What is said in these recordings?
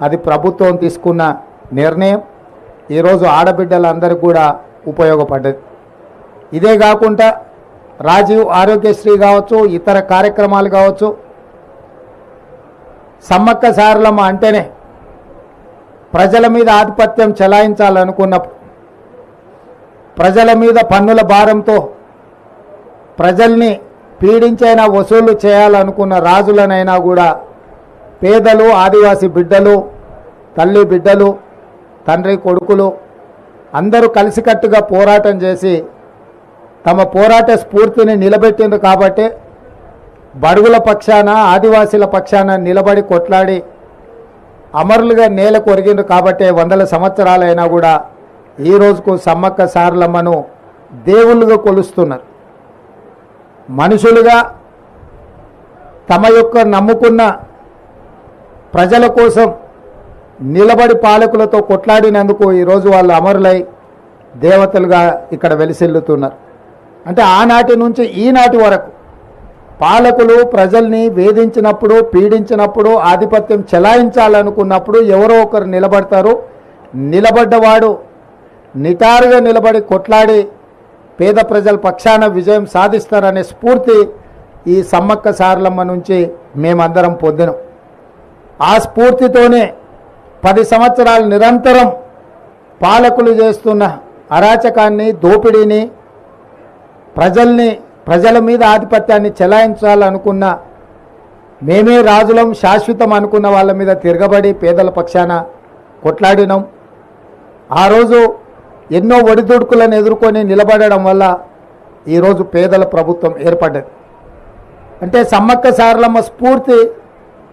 అది ప్రభుత్వం తీసుకున్న నిర్ణయం ఈరోజు ఆడబిడ్డలందరికీ కూడా ఉపయోగపడ్డది. ఇదే కాకుండా రాజీవ్ ఆరోగ్యశ్రీ కావచ్చు, ఇతర కార్యక్రమాలు కావచ్చు, సమ్మక్క సారలమ్మ అంటేనే ప్రజల మీద ఆధిపత్యం చెలాయించాలనుకున్నప్పుడు, ప్రజల మీద పన్నుల భారంతో ప్రజల్ని పీడించైనా వసూలు చేయాలనుకున్న రాజులనైనా కూడా పేదలు, ఆదివాసీ బిడ్డలు, తల్లి బిడ్డలు, తండ్రి కొడుకులు అందరూ కలిసికట్టుగా పోరాటం చేసి తమ పోరాట స్ఫూర్తిని నిలబెట్టింది. కాబట్టి బడుగుల పక్షాన, ఆదివాసీల పక్షాన నిలబడి కొట్లాడి అమరులుగా నేల కొరిగిండ్రు. కాబట్టి వందల సంవత్సరాలైనా కూడా ఈ రోజుకు సమ్మక్క సారలమ్మను దేవుళ్ళుగా కొలుస్తున్నారు. మనుషులుగా తమ యొక్క నమ్ముకున్న ప్రజల కోసం నిలబడి పాలకులతో కొట్లాడినందుకు ఈరోజు వాళ్ళు అమరులై దేవతలుగా ఇక్కడ వెలిసిల్లుతున్నారు. అంటే ఆనాటి నుంచి ఈనాటి వరకు పాలకులు ప్రజల్ని వేధించినప్పుడు, పీడించినప్పుడు, ఆధిపత్యం చెలాయించాలనుకున్నప్పుడు ఎవరో ఒకరు నిలబడతారు. నిలబడ్డవాడు నిటారుగా నిలబడి కొట్లాడి పేద ప్రజల పక్షాన విజయం సాధిస్తారనే స్ఫూర్తి ఈ సమ్మక్క సారలమ్మ నుంచి మేమందరం పొందినాం. ఆ స్ఫూర్తితోనే 10 సంవత్సరాలు నిరంతరం పాలకులు చేస్తున్న అరాచకాన్ని, దోపిడీని, ప్రజల మీద ఆధిపత్యాన్ని చెలాయించాలనుకున్న, మేమే రాజులం శాశ్వతం అనుకున్న వాళ్ళ మీద తిరగబడి పేదల పక్షాన కొట్లాడినాం. ఆ రోజు ఎన్నో ఒడిదుడుకులను ఎదుర్కొని నిలబడడం వల్ల ఈరోజు పేదల ప్రభుత్వం ఏర్పడ్డది. అంటే సమ్మక్క సారలమ్మ స్ఫూర్తి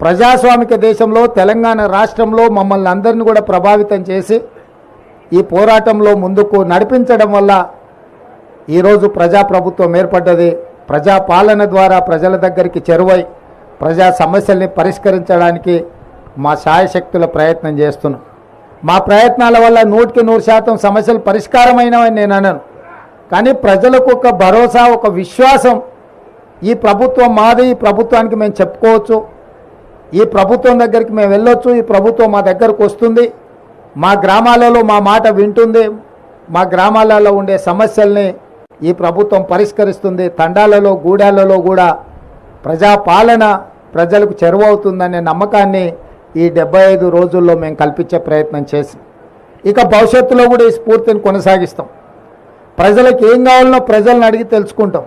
ప్రజాస్వామిక దేశంలో, తెలంగాణ రాష్ట్రంలో మమ్మల్ని అందరినీ కూడా ప్రభావితం చేసి ఈ పోరాటంలో ముందుకు నడిపించడం వల్ల ఈరోజు ప్రజాప్రభుత్వం ఏర్పడ్డది. ప్రజాపాలన ద్వారా ప్రజల దగ్గరికి చేరువై ప్రజా సమస్యల్ని పరిష్కరించడానికి మా శాయశక్తుల ప్రయత్నం చేస్తున్నాం. మా ప్రయత్నాల వల్ల 100% సమస్యలు పరిష్కారమైనవని నేను అనను. కానీ ప్రజలకు ఒక భరోసా, ఒక విశ్వాసం, ఈ ప్రభుత్వం మాది, ఈ ప్రభుత్వానికి మేము చెప్పుకోవచ్చు, ఈ ప్రభుత్వం దగ్గరికి మేము వెళ్ళొచ్చు, ఈ ప్రభుత్వం మా దగ్గరకు వస్తుంది, మా గ్రామాలలో మా మాట వింటుంది, మా గ్రామాలలో ఉండే సమస్యల్ని ఈ ప్రభుత్వం పరిష్కరిస్తుంది, తండాలలో, గూడాలలో కూడా ప్రజాపాలన ప్రజలకు చెరువవుతుందనే నమ్మకాన్ని ఈ 75 రోజుల్లో మేము కల్పించే ప్రయత్నం చేసి ఇక భవిష్యత్తులో కూడా ఈ స్ఫూర్తిని కొనసాగిస్తాం. ప్రజలకు ఏం కావాలనో ప్రజలను అడిగి తెలుసుకుంటాం.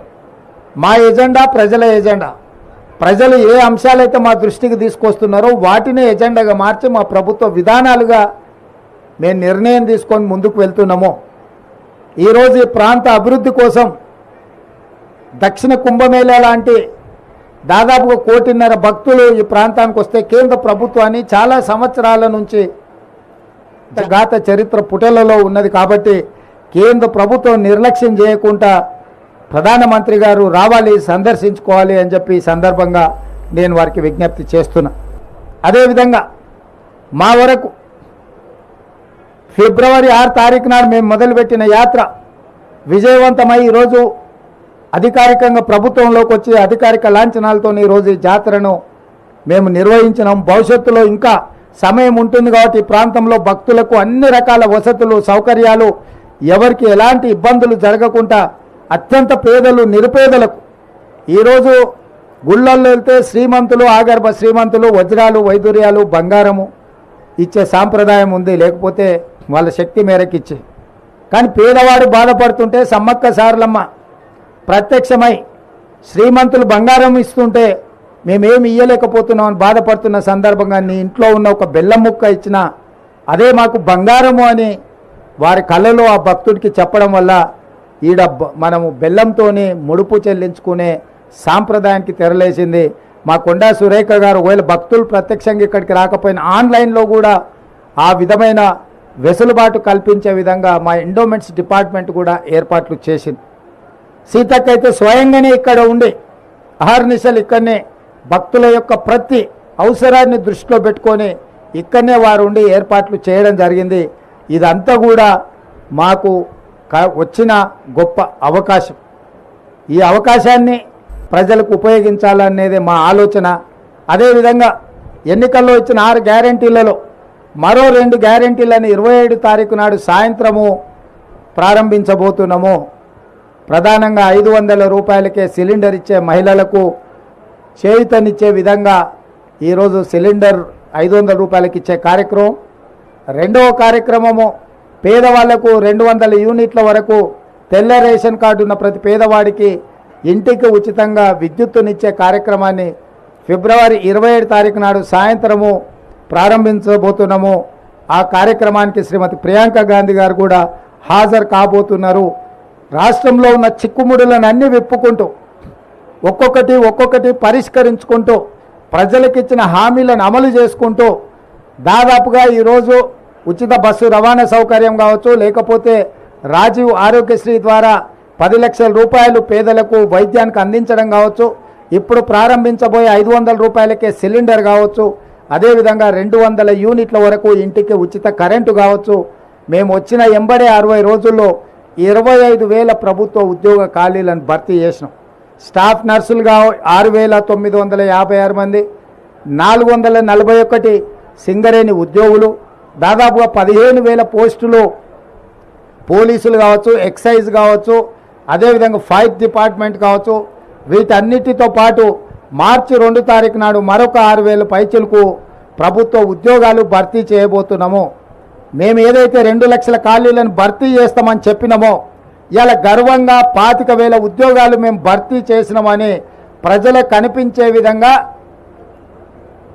మా ఎజెండా ప్రజల ఎజెండా. ప్రజలు ఏ అంశాలైతే మా దృష్టికి తీసుకొస్తున్నారో వాటిని ఎజెండాగా మార్చి మా ప్రభుత్వ విధానాలుగా మేము నిర్ణయం తీసుకొని ముందుకు వెళ్తున్నాము. ఈరోజు ఈ ప్రాంత అభివృద్ధి కోసం దక్షిణ కుంభమేళా లాంటి దాదాపుగా 1.5 కోటి భక్తులు ఈ ప్రాంతానికి వస్తే కేంద్ర ప్రభుత్వాన్ని చాలా సంవత్సరాల నుంచి గాత చరిత్ర పుటలలో ఉన్నది. కాబట్టి కేంద్ర ప్రభుత్వం నిర్లక్ష్యం చేయకుండా ప్రధానమంత్రి గారు రావాలి, సందర్శించుకోవాలి అని చెప్పి ఈ సందర్భంగా నేను వారికి విజ్ఞప్తి చేస్తున్నా. అదేవిధంగా మా వరకు ఫిబ్రవరి 6 తారీఖు నాడు మేము మొదలుపెట్టిన యాత్ర విజయవంతమై ఈరోజు అధికారికంగా ప్రభుత్వంలోకి వచ్చి అధికారిక లాంఛనాలతో ఈరోజు ఈ జాతరను మేము నిర్వహించినాం. భవిష్యత్తులో ఇంకా సమయం ఉంటుంది కాబట్టి ఈ ప్రాంతంలో భక్తులకు అన్ని రకాల వసతులు, సౌకర్యాలు, ఎవరికి ఎలాంటి ఇబ్బందులు జరగకుండా అత్యంత పేదలు, నిరుపేదలకు ఈరోజు గుళ్ళల్లో వెళ్తే శ్రీమంతులు, ఆగర్భ శ్రీమంతులు వజ్రాలు, వైదూర్యాలు, బంగారము ఇచ్చే సాంప్రదాయం ఉంది, లేకపోతే వాళ్ళ శక్తి మేరకు ఇచ్చే. కానీ పేదవాడు బాధపడుతుంటే సమ్మక్క సారలమ్మ ప్రత్యక్షమై శ్రీమంతులు బంగారం ఇస్తుంటే మేమేమి ఇయ్యలేకపోతున్నామని బాధపడుతున్న సందర్భంగా నీ ఇంట్లో ఉన్న ఒక బెల్లం ముక్క ఇచ్చినా అదే మాకు బంగారము అని వారి కళ్ళలో ఆ భక్తుడికి చెప్పడం వల్ల ఈడ మనము బెల్లంతోనే ముడుపు చెల్లించుకునే సాంప్రదాయానికి తెరలేసింది. మా కొండా సురేఖ గారు ఒకవేళ భక్తులు ప్రత్యక్షంగా ఇక్కడికి రాకపోయినా ఆన్లైన్లో కూడా ఆ విధమైన వెసులుబాటు కల్పించే విధంగా మా ఎండోమెంట్స్ డిపార్ట్మెంట్ కూడా ఏర్పాట్లు చేసింది. సీతక్క అయితే స్వయంగానే ఇక్కడ ఉండి అహర్నిశలు ఇక్కడనే భక్తుల యొక్క ప్రతి అవసరాన్ని దృష్టిలో పెట్టుకొని ఇక్కడనే వారు ఉండి ఏర్పాట్లు చేయడం జరిగింది. ఇదంతా కూడా మాకు వచ్చిన గొప్ప అవకాశం. ఈ అవకాశాన్ని ప్రజలకు ఉపయోగించాలనేది మా ఆలోచన. అదేవిధంగా ఎన్నికల్లో ఇచ్చిన 6 గ్యారంటీలలో మరో 2 గ్యారెంటీలను 27 తారీఖు నాడు సాయంత్రము ప్రారంభించబోతున్నాము. ప్రధానంగా 500 రూపాయలకే సిలిండర్ ఇచ్చే మహిళలకు చేయూతనిచ్చే విధంగా ఈరోజు సిలిండర్ 500 రూపాయలకి ఇచ్చే కార్యక్రమం. రెండవ కార్యక్రమము పేదవాళ్లకు 200 యూనిట్ల వరకు తెల్ల రేషన్ కార్డు ఉన్న ప్రతి పేదవాడికి ఇంటికి ఉచితంగా విద్యుత్తునిచ్చే కార్యక్రమాన్ని ఫిబ్రవరి 27 తారీఖు నాడు సాయంత్రము ప్రారంభించబోతున్నాము. ఆ కార్యక్రమానికి శ్రీమతి ప్రియాంక గాంధీ గారు కూడా హాజరు కాబోతున్నారు. రాష్ట్రంలో ఉన్న చిక్కుముడులను అన్ని విప్పుకుంటూ ఒక్కొక్కటి పరిష్కరించుకుంటూ ప్రజలకిచ్చిన హామీలను అమలు చేసుకుంటూ దాదాపుగా ఈరోజు ఉచిత బస్సు రవాణా సౌకర్యం కావచ్చు, లేకపోతే రాజీవ్ ఆరోగ్యశ్రీ ద్వారా 10 లక్షల రూపాయలు పేదలకు వైద్యానికి అందించడం కావచ్చు, ఇప్పుడు ప్రారంభించబోయే 500 రూపాయలకే సిలిండర్ కావచ్చు, అదేవిధంగా 200 యూనిట్ల వరకు ఇంటికి ఉచిత కరెంటు కావచ్చు. మేము వచ్చిన 60 రోజుల్లో 25,000 ప్రభుత్వ ఉద్యోగ ఖాళీలను భర్తీ చేసినాం. స్టాఫ్ నర్సులుగా 6,956 మంది, 441 సింగరేణి ఉద్యోగులు, దాదాపుగా 15,000 పోస్టులు పోలీసులు కావచ్చు, ఎక్సైజ్ కావచ్చు, అదేవిధంగా ఫైర్ డిపార్ట్మెంట్ కావచ్చు. వీటన్నిటితో పాటు మార్చి 2 తారీఖు నాడు మరొక 6,000 పైచులకు ప్రభుత్వ ఉద్యోగాలు భర్తీ చేయబోతున్నాము. మేము ఏదైతే 2 లక్షల ఖాళీలను భర్తీ చేస్తామని చెప్పినామో ఇలా గర్వంగా 25,000 ఉద్యోగాలు మేము భర్తీ చేసినామని ప్రజలకు కనిపించే విధంగా,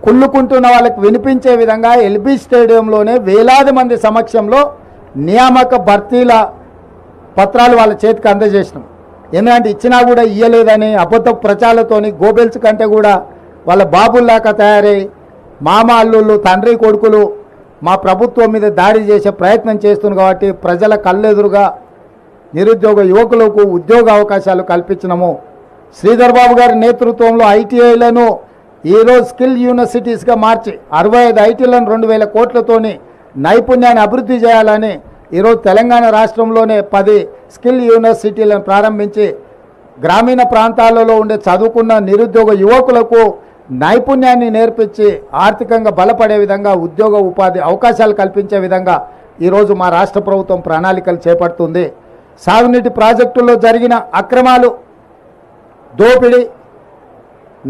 కుళ్ళుకుంటున్న వాళ్ళకి వినిపించే విధంగా ఎల్బీ స్టేడియంలోనే వేలాది మంది సమక్షంలో నియామక భర్తీల పత్రాలు వాళ్ళ చేతికి అందజేసినాం. ఎందుకంటే ఇచ్చినా కూడా ఇయ్యలేదని అబద్ధ ప్రచారాలతోని గోబెల్స్ కంటే కూడా వాళ్ళ బాబుల్లాగా తయారై మామ అల్లుళ్ళు తండ్రి కొడుకులు మా ప్రభుత్వం మీద దాడి చేసే ప్రయత్నం చేస్తున్నారు. కాబట్టి ప్రజల కళ్ళెదురుగా నిరుద్యోగ యువకులకు ఉద్యోగ అవకాశాలు కల్పించినాము. శ్రీధర్ బాబు గారి నేతృత్వంలో ఐటీఐలను ఈరోజు స్కిల్ యూనివర్సిటీస్గా మార్చి 65 ఐటీలను 2,000 కోట్లతోని నైపుణ్యాన్ని అభివృద్ధి చేయాలని ఈరోజు తెలంగాణ రాష్ట్రంలోనే 10 స్కిల్ యూనివర్సిటీలను ప్రారంభించి గ్రామీణ ప్రాంతాలలో ఉండే చదువుకున్న నిరుద్యోగ యువకులకు నైపుణ్యాన్ని నేర్పించి ఆర్థికంగా బలపడే విధంగా ఉద్యోగ ఉపాధి అవకాశాలు కల్పించే విధంగా ఈరోజు మా రాష్ట్ర ప్రభుత్వం ప్రణాళికలు చేపడుతుంది. సాగునీటి ప్రాజెక్టుల్లో జరిగిన అక్రమాలు, దోపిడీ,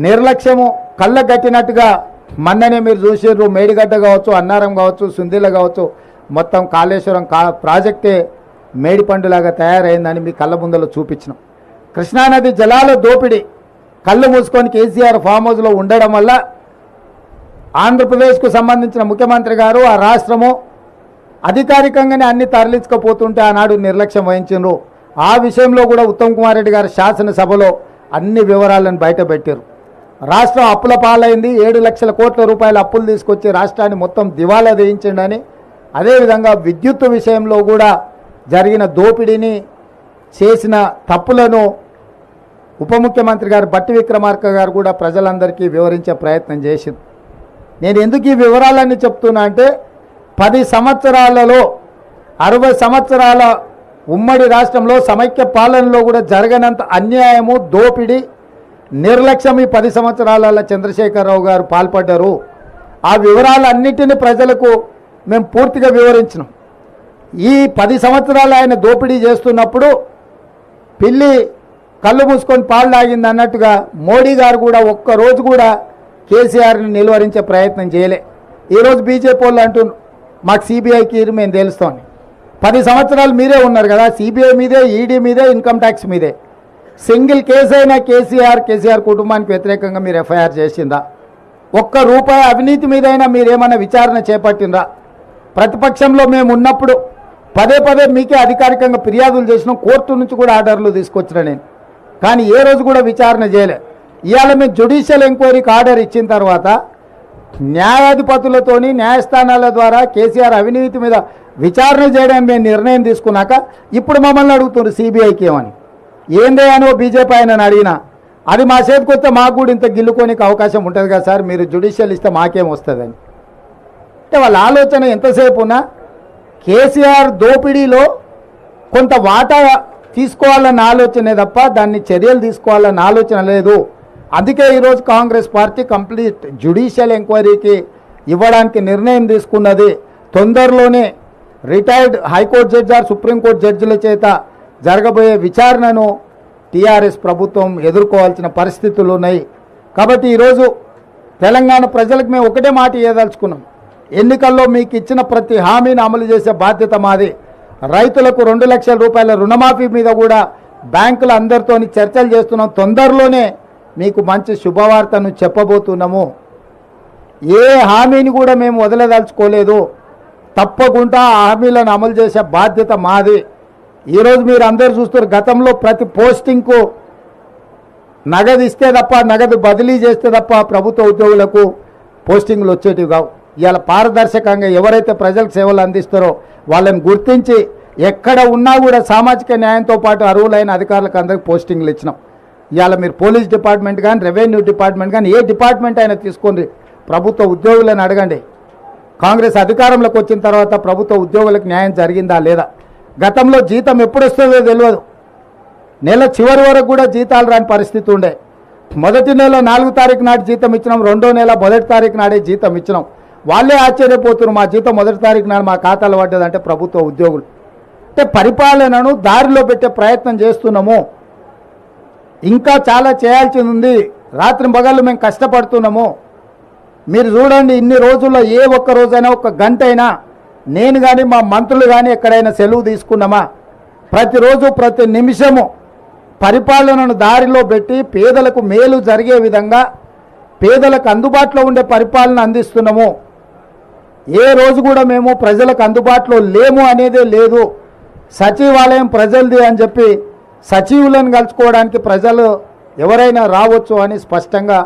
నిర్లక్ష్యము కళ్ళగట్టినట్టుగా మొన్ననే మీరు చూసిర్రు. మేడిగడ్డ కావచ్చు, అన్నారం కావచ్చు, సుందిల కావచ్చు, మొత్తం కాళేశ్వరం ప్రాజెక్టే మేడిపండులాగా తయారైందని మీ కళ్ళ ముందలో చూపించినాం. కృష్ణానది జలాల దోపిడీ కళ్ళు మూసుకొని కేసీఆర్ ఫామ్ హౌస్లో ఉండడం వల్ల ఆంధ్రప్రదేశ్కు సంబంధించిన ముఖ్యమంత్రి గారు ఆ రాష్ట్రము అధికారికంగానే అన్ని తరలించకపోతుంటే ఆనాడు నిర్లక్ష్యం వహించారు. ఆ విషయంలో కూడా ఉత్తమ్ కుమార్ రెడ్డి గారు శాసనసభలో అన్ని వివరాలను బయటపెట్టారు. రాష్ట్రం అప్పుల పాలైంది, 7 లక్షల కోట్ల రూపాయల అప్పులు తీసుకొచ్చి రాష్ట్రాన్ని మొత్తం దివాలా వేయించండి. అదేవిధంగా విద్యుత్ విషయంలో కూడా జరిగిన దోపిడీని, చేసిన తప్పులను ఉప ముఖ్యమంత్రి గారు బట్టి విక్రమార్క గారు కూడా ప్రజలందరికీ వివరించే ప్రయత్నం చేసింది. నేను ఎందుకు ఈ వివరాలన్నీ చెప్తున్నా అంటే 10 సంవత్సరాలలో 60 సంవత్సరాల ఉమ్మడి రాష్ట్రంలో సమైక్య పాలనలో కూడా జరగనంత అన్యాయము, దోపిడీ, నిర్లక్ష్యం ఈ 10 సంవత్సరాల చంద్రశేఖరరావు గారు పాల్పడ్డారు. ఆ వివరాలన్నిటిని ప్రజలకు మేము పూర్తిగా వివరించినాం. ఈ 10 సంవత్సరాలు ఆయన దోపిడీ చేస్తున్నప్పుడు పిల్లి కళ్ళు మూసుకొని పాలు తాగింది అన్నట్టుగా మోడీ గారు కూడా ఒక్కరోజు కూడా కేసీఆర్ని నిలువరించే ప్రయత్నం చేయలే. ఈరోజు బీజేపీ వాళ్ళు అంటున్నారు మాకు సిబిఐకి మేము తెలుస్తామని. 10 సంవత్సరాలు మీరే ఉన్నారు కదా, సిబిఐ మీదే, ఈడీ మీదే, ఇన్కమ్ ట్యాక్స్ మీదే. సింగిల్ కేసు అయినా కేసీఆర్ కుటుంబానికి వ్యతిరేకంగా మీరు ఎఫ్ఐఆర్ చేసిందా? ₹1 అవినీతి మీదైనా మీరేమన్నా విచారణ చేపట్టినరా? ప్రతిపక్షంలో మేము ఉన్నప్పుడు పదే మీకే అధికారికంగా ఫిర్యాదులు చేసినాం, కోర్టు నుంచి కూడా ఆర్డర్లు తీసుకొచ్చిన నేను, కానీ ఏ రోజు కూడా విచారణ చేయలే. ఇవాళ మేము జ్యుడిషియల్ ఎంక్వైరీకి ఆర్డర్ ఇచ్చిన తర్వాత న్యాయాధిపతులతోని న్యాయస్థానాల ద్వారా కేసీఆర్ అవినీతి మీద విచారణ చేయడానికి మేము నిర్ణయం తీసుకున్నాక ఇప్పుడు మమ్మల్ని అడుగుతున్నారు సిబిఐకి ఏమని. ఏందే అని బీజేపీ ఆయన అడిగినా అది మా చేతికి వస్తే మాకు కూడా ఇంత గిల్లుకోనికి అవకాశం ఉంటుంది కదా సార్, మీరు జ్యుడిషియల్ ఇస్తే మాకేం వస్తుందని. అంటే వాళ్ళ ఆలోచన ఎంతసేపు ఉన్నా కేసీఆర్ దోపిడీలో కొంత వాటా తీసుకోవాలన్న ఆలోచనే తప్ప దాన్ని చర్యలు తీసుకోవాలన్న ఆలోచన లేదు. అందుకే ఈరోజు కాంగ్రెస్ పార్టీ కంప్లీట్ జ్యుడిషియల్ ఎంక్వైరీకి ఇవ్వడానికి నిర్ణయం తీసుకున్నది. తొందరలోనే retired high court judge or supreme court జడ్జిల చేత జరగబోయే విచారణను టీఆర్ఎస్ ప్రభుత్వం ఎదుర్కోవాల్సిన పరిస్థితులు ఉన్నాయి. కాబట్టి ఈరోజు తెలంగాణ ప్రజలకు మేము ఒకటే మాట ఇవ్వదలుచుకున్నాం. ఎన్నికల్లో మీకు ఇచ్చిన ప్రతి హామీని అమలు చేసే బాధ్యత మాది. రైతులకు 2 లక్షల రూపాయల రుణమాఫీ మీద కూడా బ్యాంకుల అందరితో చర్చలు చేస్తున్నాం. తొందరలోనే మీకు మంచి శుభవార్తను చెప్పబోతున్నాము. ఏ హామీని కూడా మేము వదలదలుచుకోలేదు. తప్పకుండా ఆ హామీలను అమలు చేసే బాధ్యత మాది. ఈరోజు మీరు అందరు చూస్తారు, గతంలో ప్రతి పోస్టింగ్కు నగదు ఇస్తే తప్ప, నగదు బదిలీ చేస్తే తప్ప ప్రభుత్వ ఉద్యోగులకు పోస్టింగ్లు వచ్చేటివి కావు. ఇవాళ పారదర్శకంగా ఎవరైతే ప్రజలకు సేవలు అందిస్తారో వాళ్ళని గుర్తించి ఎక్కడ ఉన్నా కూడా సామాజిక న్యాయంతో పాటు అర్హులైన అధికారులకు అందరికీ పోస్టింగ్లు ఇచ్చినాం. ఇవాళ మీరు పోలీస్ డిపార్ట్మెంట్ కానీ, రెవెన్యూ డిపార్ట్మెంట్ కానీ, ఏ డిపార్ట్మెంట్ అయినా తీసుకోండి, ప్రభుత్వ ఉద్యోగులను అడగండి. కాంగ్రెస్ అధికారంలోకి వచ్చిన తర్వాత ప్రభుత్వ ఉద్యోగులకు న్యాయం జరిగిందా లేదా? గతంలో జీతం ఎప్పుడు వస్తుందో తెలియదు. నెల చివరి వరకు కూడా జీతాలు రాని పరిస్థితి ఉండే. మొదటి నెల 4 తారీఖు నాటి జీతం ఇచ్చినాం, రెండో నెల 1 తారీఖు నాడే జీతం ఇచ్చినాం. వాళ్ళే ఆశ్చర్యపోతున్నారు, మా జీతం 1 తారీఖు నాడు మా ఖాతాలో పడ్డదంటే ప్రభుత్వ ఉద్యోగులు. అంటే పరిపాలనను దారిలో పెట్టే ప్రయత్నం చేస్తున్నాము. ఇంకా చాలా చేయాల్సింది ఉంది. రాత్రి పగళ్ళు మేము కష్టపడుతున్నాము. మీరు చూడండి, ఇన్ని రోజుల్లో ఏ ఒక్క రోజైనా, ఒక్క గంట అయినా నేను కానీ మా మంత్రులు కానీ ఎక్కడైనా సెలవు తీసుకున్నామా? ప్రతిరోజు ప్రతి నిమిషము పరిపాలనను దారిలో పెట్టి పేదలకు మేలు జరిగే విధంగా పేదలకు అందుబాటులో ఉండే పరిపాలన అందిస్తున్నాము. ఏ రోజు కూడా మేము ప్రజలకు అందుబాటులో లేము అనేదే లేదు. సచివాలయం ప్రజలది అని చెప్పి సచివులను కలుసుకోవడానికి ప్రజలు ఎవరైనా రావచ్చు అని స్పష్టంగా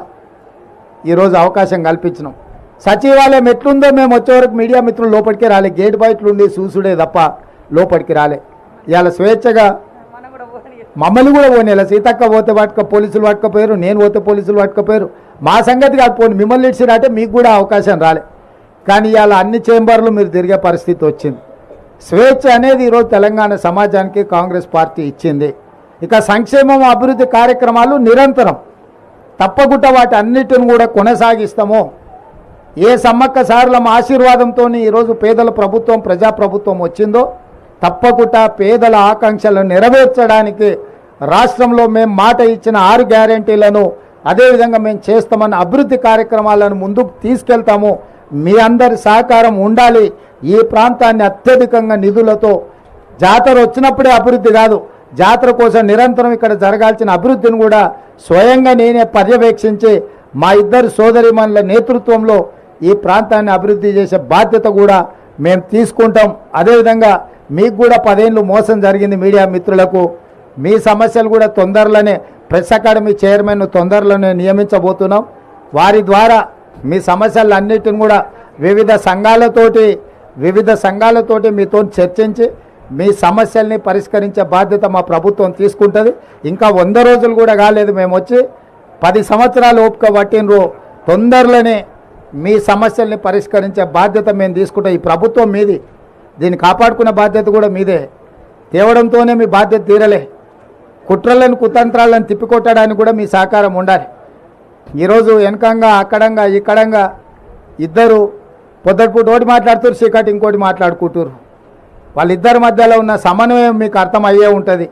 ఈరోజు అవకాశం కల్పించినాం. సచివాలయం ఎట్లుందో మేము వచ్చేవరకు మీడియా మిత్రులు లోపలికి రాలే, గేట్ బయటలుండి చూసుడే తప్ప లోపలికి రాలే. ఇవాళ స్వేచ్ఛగా మమ్మల్ని కూడా పోనీలా. సీతక్క పోతే పోలీసులు పట్టుకపోయారు, నేను పోతే పోలీసులు పట్టుకపోయారు. మా సంగతి కాదు, పోనీ మిమ్మల్ని ఇచ్చినట్టే మీకు కూడా అవకాశం రాలే. కానీ ఇవాళ అన్ని చేంబర్లు మీరు తిరిగే పరిస్థితి వచ్చింది. స్వేచ్ఛ అనేది ఈరోజు తెలంగాణ సమాజానికి కాంగ్రెస్ పార్టీ ఇచ్చింది. ఇక సంక్షేమం అభివృద్ధి కార్యక్రమాలు నిరంతరం తప్పకుండా వాటి అన్నిటిని కూడా కొనసాగిస్తాము. ఏ సమ్మక్క సారలమ్మ ఆశీర్వాదంతో ఈరోజు పేదల ప్రభుత్వం, ప్రజాప్రభుత్వం వచ్చిందో తప్పకుండా పేదల ఆకాంక్షలను నెరవేర్చడానికి రాష్ట్రంలో మేము మాట ఇచ్చిన 6 గ్యారెంటీలను అదేవిధంగా మేము చేస్తామన్న అభివృద్ధి కార్యక్రమాలను ముందుకు తీసుకెళ్తాము. మీ అందరి సహకారం ఉండాలి. ఈ ప్రాంతాన్ని అత్యధికంగా నిధులతో, జాతర వచ్చినప్పుడే అభివృద్ధి కాదు, జాతర కోసం నిరంతరం ఇక్కడ జరగాల్సిన అభివృద్ధిని కూడా స్వయంగా నేనే పర్యవేక్షించి మా ఇద్దరు సోదరిమణుల నేతృత్వంలో ఈ ప్రాంతాన్ని అభివృద్ధి చేసే బాధ్యత కూడా మేము తీసుకుంటాం. అదేవిధంగా మీకు కూడా 10 ఏళ్ళు మోసం జరిగింది మీడియా మిత్రులకు. మీ సమస్యలు కూడా తొందరలోనే ప్రెస్ అకాడమీ చైర్మన్ను తొందరలోనే నియమించబోతున్నాం. వారి ద్వారా మీ సమస్యలన్నిటిని కూడా వివిధ సంఘాలతోటి మీతో చర్చించి మీ సమస్యల్ని పరిష్కరించే బాధ్యత మా ప్రభుత్వం తీసుకుంటుంది. ఇంకా 100 రోజులు కూడా కాలేదు, మేము వచ్చి 10 సంవత్సరాలు ఓపిక పట్టినరు. తొందరలోనే మీ సమస్యల్ని పరిష్కరించే బాధ్యత మేము తీసుకుంటాం. ఈ ప్రభుత్వం మీది, దీన్ని కాపాడుకునే బాధ్యత కూడా మీదే. తేవడంతోనే మీ బాధ్యత తీరలే. కుట్రలను కుతంత్రాలను తిప్పికొట్టడానికి కూడా మీ సహకారం ఉండాలి. ఈరోజు వెనకంగా అక్కడంగా ఇక్కడంగా ఇద్దరు పొద్దుటిపూట ఒకటి మాట్లాడుతారు, చీకటి ఇంకోటి మాట్లాడుకుంటారు. వాళ్ళిద్దరి మధ్యలో ఉన్న సమన్వయం మీకు అర్థమయ్యే ఉంటుంది.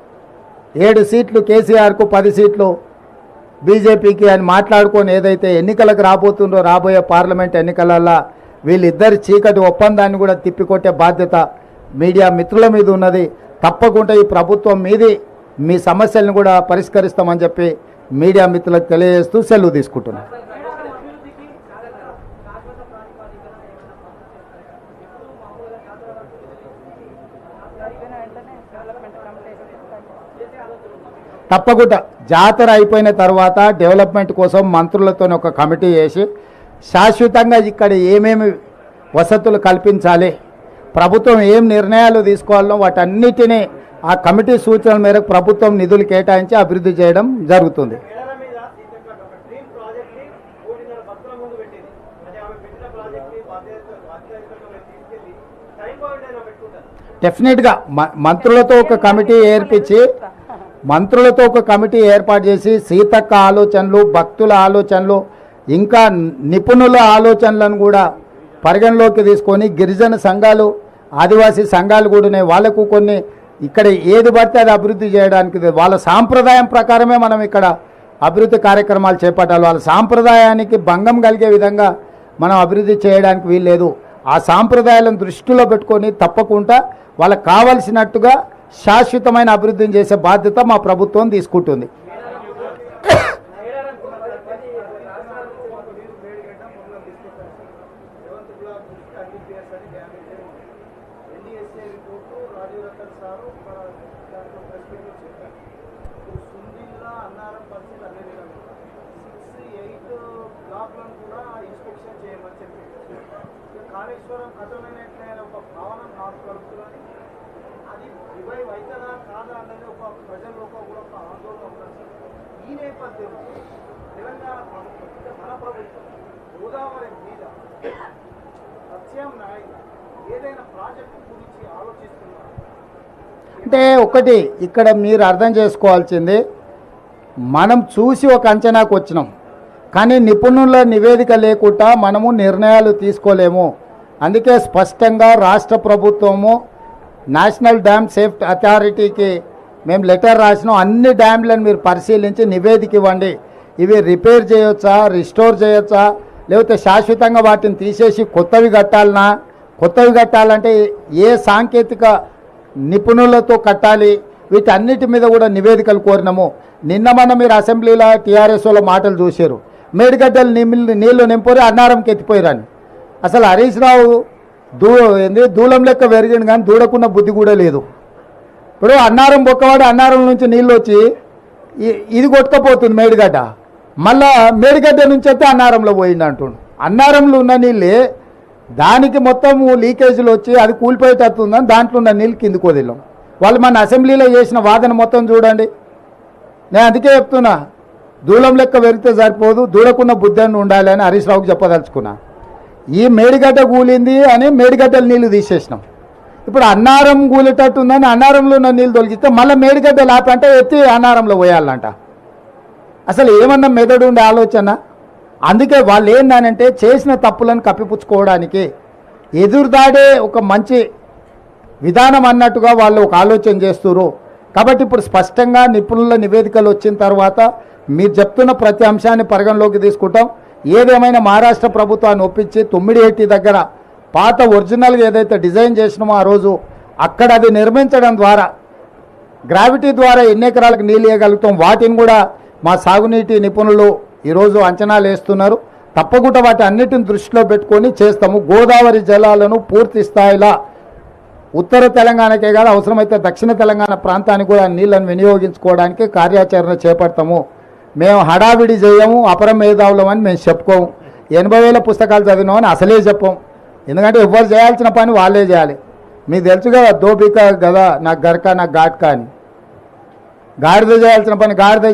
7 సీట్లు కేసీఆర్కు, 10 సీట్లు బీజేపీకి అని మాట్లాడుకొని ఏదైతే ఎన్నికలకు రాబోతుందో, రాబోయే పార్లమెంట్ ఎన్నికలలో వీళ్ళిద్దరి చీకటి ఒప్పందాన్ని కూడా తిప్పికొట్టే బాధ్యత మీడియా మిత్రుల మీద ఉన్నది. తప్పకుండా ఈ ప్రభుత్వం మీది, మీ సమస్యలను కూడా పరిష్కరిస్తామని చెప్పి మీడియా మిత్రులకు తెలియజేస్తూ సెలవు తీసుకుంటున్నాను. తప్పకుండా జాతర అయిపోయిన తర్వాత డెవలప్మెంట్ కోసం మంత్రులతో ఒక కమిటీ వేసి శాశ్వతంగా ఇక్కడ ఏమేమి వసతులు కల్పించాలి, ప్రభుత్వం ఏం నిర్ణయాలు తీసుకోవాలో వాటన్నిటినీ ఆ కమిటీ సూచనల మేరకు ప్రభుత్వం నిధులు కేటాయించి అభివృద్ధి చేయడం జరుగుతుంది. డెఫినెట్గా మంత్రులతో ఒక కమిటీ ఏర్పాటు చేసి సీతక్క ఆలోచనలు, భక్తుల ఆలోచనలు, ఇంకా నిపుణుల ఆలోచనలను కూడా పరిగణలోకి తీసుకొని గిరిజన సంఘాలు ఆదివాసీ సంఘాలు కూడా ఉన్నాయి, వాళ్ళకు కొన్ని ఇక్కడ ఏది పడితే అది అభివృద్ధి చేయడానికి వాళ్ళ సాంప్రదాయం ప్రకారమే మనం ఇక్కడ అభివృద్ధి కార్యక్రమాలు చేపట్టాలి. వాళ్ళ సాంప్రదాయానికి భంగం కలిగే విధంగా మనం అభివృద్ధి చేయడానికి వీల్లేదు. ఆ సాంప్రదాయాలను దృష్టిలో పెట్టుకొని తప్పకుండా వాళ్ళకు కావలసినట్టుగా శాశ్వతమైన అభివృద్ధిని చేసే బాధ్యత మా ప్రభుత్వం తీసుకుంటుంది. కాళేశ్వరం కథమైనట్లయిన ఒక భావన నాకు కలుగుతుందని అది రివైవ్ అవుతుందా కాదా అన్నది ఒక ప్రజల్లో కూడా ఒక ఆందోళన ఉన్నది. ఈ నేపథ్యంలో తెలంగాణ ప్రభుత్వం మన ప్రభుత్వం గోదావరి మీద ప్రత్యామ్నాయంగా ఏదైనా ప్రాజెక్టు గురించి ఆలోచిస్తున్నారు అంటే ఒకటి ఇక్కడ మీరు అర్థం చేసుకోవాల్సింది, మనం చూసి ఒక అంచనాకు వచ్చినాం, కానీ నిపుణుల నివేదిక లేకుండా మనము నిర్ణయాలు తీసుకోలేము. అందుకే స్పష్టంగా రాష్ట్ర ప్రభుత్వము నేషనల్ డ్యామ్ సేఫ్టీ అథారిటీకి మేము లెటర్ రాసినాం. అన్ని డ్యామ్లను మీరు పరిశీలించి నివేదిక ఇవ్వండి, ఇవి రిపేర్ చేయొచ్చా, రిస్టోర్ చేయొచ్చా, లేకపోతే శాశ్వతంగా వాటిని తీసేసి కొత్తవి కట్టాలనా, కొత్తవి కట్టాలంటే ఏ సాంకేతిక నిపుణులతో కట్టాలి, వీటన్నిటి మీద కూడా నివేదికలు కోరినాము. నిన్న మన మీరు అసెంబ్లీలో టీఆర్ఎస్లో మాటలు చూశారు, మేడిగడ్డలు నీళ్లు నింపరి అన్నారంకి ఎత్తిపోయారని. అసలు హరీష్ రావు దూలం లెక్క పెరిగింది కానీ దూడకున్న బుద్ధి కూడా లేదు. ఇప్పుడు అన్నారం బొక్కవాడు అన్నారం నుంచి నీళ్ళు వచ్చి ఇది కొట్టుకపోతుంది మేడిగడ్డ, మళ్ళా మేడిగడ్డ నుంచి అయితే అన్నారంలో పోయింది అంటుండు. అన్నారంలో ఉన్న నీళ్ళే దానికి మొత్తం లీకేజీలు వచ్చి అది కూలిపోయేటట్టుందని దాంట్లో ఉన్న నీళ్ళు కిందికి వదిలాం. వాళ్ళు మన అసెంబ్లీలో చేసిన వాదన మొత్తం చూడండి. నేను అందుకే చెప్తున్నా, దూలం లెక్క పెరిగితే సరిపోదు, దూడకున్న బుద్ధి అని ఉండాలి అని హరీష్ రావుకి చెప్పదలుచుకున్నా. ఈ మేడిగడ్డ కూలింది అని మేడిగడ్డల నీళ్లు తీసేసినాం. ఇప్పుడు అన్నారం కూలేటట్టు ఉందని అన్నారంలో ఉన్న నీళ్ళు తొలగిస్తే మళ్ళీ మేడిగడ్డ లాపంటే ఎత్తి అన్నారంలో పోయాలంట. అసలు ఏమన్నా మెదడు ఉండే ఆలోచన? అందుకే వాళ్ళు ఏందనంటే చేసిన తప్పులను కప్పిపుచ్చుకోవడానికి ఎదురుదాడే ఒక మంచి విధానం అన్నట్టుగా వాళ్ళు ఒక ఆలోచన చేస్తున్నారు. కాబట్టి ఇప్పుడు స్పష్టంగా నిపుణుల నివేదికలు వచ్చిన తర్వాత మీరు చెప్తున్న ప్రతి అంశాన్ని పరిగణలోకి తీసుకుంటాం. ఏదేమైనా మహారాష్ట్ర ప్రభుత్వాన్ని ఒప్పించి తొమ్మిడిహెట్టి దగ్గర పాత ఒరిజినల్గా ఏదైతే డిజైన్ చేసినామో ఆ రోజు అక్కడ అది నిర్మించడం ద్వారా గ్రావిటీ ద్వారా ఎన్ని ఎకరాలకు నీళ్ళు ఇవ్వగలుగుతాం, వాటిని కూడా మా సాగునీటి నిపుణులు ఈరోజు అంచనాలు వేస్తున్నారు. తప్పకుండా వాటి అన్నిటిని దృష్టిలో పెట్టుకొని చేస్తాము. గోదావరి జలాలను పూర్తి స్థాయిలో ఉత్తర తెలంగాణకే కాదు, అవసరమైతే దక్షిణ తెలంగాణ ప్రాంతానికి కూడా నీళ్లను వినియోగించుకోవడానికి కార్యాచరణ చేపడతాము. మేము హడావిడి చేయము, అపర మేధావులం అని మేము చెప్పుకోము. 80,000 పుస్తకాలు చదివినామని అసలే చెప్పం. ఎందుకంటే ఎవరు చేయాల్సిన పని వాళ్ళే చేయాలి. మీకు తెలుసు కదా, దోపిక కదా నాకు గరక నాకు ఘాట్కా అని. గాడిద చేయాల్సిన పని గాడిద